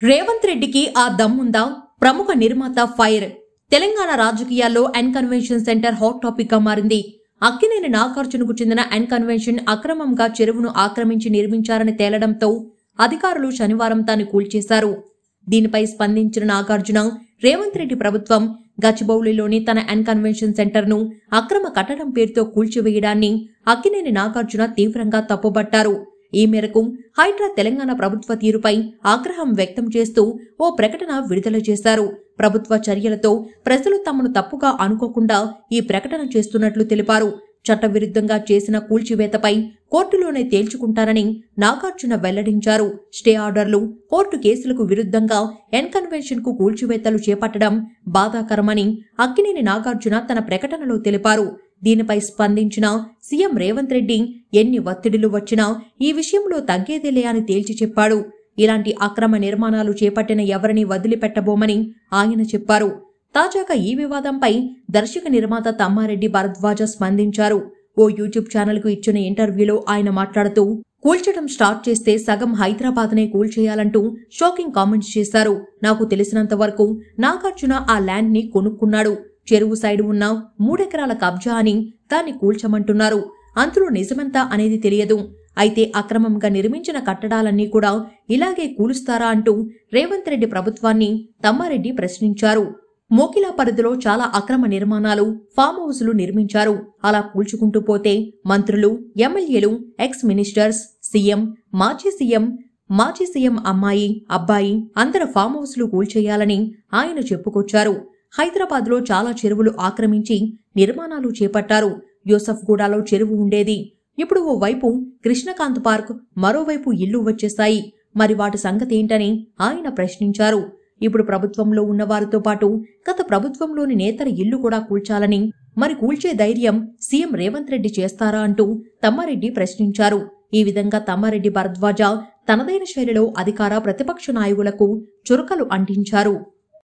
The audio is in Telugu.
రేవంత్ రెడ్డికి ఆ దమ్ముందా? ప్రముఖ నిర్మాత ఫైర్. తెలంగాణ రాజకీయాల్లో N convention centre hot topic గా మారింది. అక్కినేని నాగార్జునకు చెందిన ఎన్ కన్వెన్షన్ అక్రమంగా చెరువును ఆక్రమించి నిర్మించారని తేలడంతో అధికారులు శనివారం దాన్ని కూల్చేశారు. దీనిపై స్పందించిన నాగార్జున, రేవంత్ రెడ్డి ప్రభుత్వం గచ్చిబౌలిలోని తన ఎన్ కన్వెన్షన్ సెంటర్ ను అక్రమ కట్టడం పేరుతో కూల్చివేయడాన్ని అక్కినేని నాగార్జున తీవ్రంగా తప్పుబట్టారు. ఈ మేరకు హైడ్రా తెలంగాణ ప్రభుత్వ తీరుపై ఆగ్రహం వ్యక్తం చేస్తూ ఓ ప్రకటన విడుదల చేశారు. ప్రభుత్వ చర్యలతో ప్రజలు తమను తప్పుగా అనుకోకుండా ఈ ప్రకటన చేస్తున్నట్లు తెలిపారు. చట్టవిరుద్ధంగా చేసిన కూల్చివేతపై కోర్టులోనే తేల్చుకుంటారని నాగార్జున వెల్లడించారు. స్టే ఆర్డర్లు, కోర్టు కేసులకు విరుద్ధంగా ఎన్ కన్వెన్షన్ కు కూల్చివేతలు చేపట్టడం బాధాకరమని అక్కినేని నాగార్జున తన ప్రకటనలో తెలిపారు. దీనిపై స్పందించిన సీఎం రేవంత్ రెడ్డి ఎన్ని ఒత్తిడిలు వచ్చినా ఈ విషయంలో తగ్గేదేలే అని తేల్చి చెప్పాడు. ఇలాంటి అక్రమ నిర్మాణాలు చేపట్టిన ఎవరిని వదిలిపెట్టబోమని ఆయన చెప్పారు. తాజాగా ఈ వివాదంపై దర్శక నిర్మాత తమ్మారెడ్డి భరద్వాజ స్పందించారు. ఓ యూట్యూబ్ ఛానల్ కు ఇచ్చిన ఇంటర్వ్యూలో ఆయన మాట్లాడుతూ, కూల్చడం స్టార్ట్ చేస్తే సగం హైదరాబాద్నే కూల్చేయాలంటూ షాకింగ్ కామెంట్స్ చేశారు. నాకు తెలిసినంత వరకు నాగార్జున ఆ ల్యాండ్ ని కొనుక్కున్నాడు. చెరువు సైడ్ ఉన్న 3 ఎకరాల కబ్జా అని దాన్ని కూల్చమంటున్నారు. అందులో నిజమెంత అనేది తెలియదు. అయితే అక్రమంగా నిర్మించిన కట్టడాలన్నీ కూడా ఇలాగే కూలుస్తారా అంటూ రేవంత్ రెడ్డి ప్రభుత్వాన్ని తమ్మారెడ్డి ప్రశ్నించారు. మోకిలా పరిధిలో చాలా అక్రమ నిర్మాణాలు, ఫామ్ హౌస్లు నిర్మించారు. అలా కూల్చుకుంటూ పోతే మంత్రులు, ఎమ్మెల్యేలు, ఎక్స్ మినిస్టర్స్, సీఎం, మాజీ సీఎం అమ్మాయి, అబ్బాయి అందరు ఫామ్ హౌస్లు కూల్చేయాలని ఆయన చెప్పుకొచ్చారు. హైదరాబాద్లో చాలా చెరువులు ఆక్రమించి నిర్మాణాలు చేపట్టారు. యూసఫ్గూడలో చెరువు ఉండేది. ఇప్పుడు ఓ వైపు కృష్ణకాంత్ పార్క్, మరోవైపు ఇల్లు వచ్చేశాయి. మరి వాటి సంగతేంటని ఆయన ప్రశ్నించారు. ఇప్పుడు ప్రభుత్వంలో ఉన్నవారితో పాటు గత ప్రభుత్వంలోని నేతల ఇల్లు కూడా కూల్చాలని, మరి కూల్చే ధైర్యం సీఎం రేవంత్ రెడ్డి చేస్తారా అంటూ తమ్మారెడ్డి ప్రశ్నించారు. ఈ విధంగా తమ్మారెడ్డి భరద్వాజ తనదైన శైలిలో అధికార, ప్రతిపక్ష నాయకులకు చురకలు అంటించారు.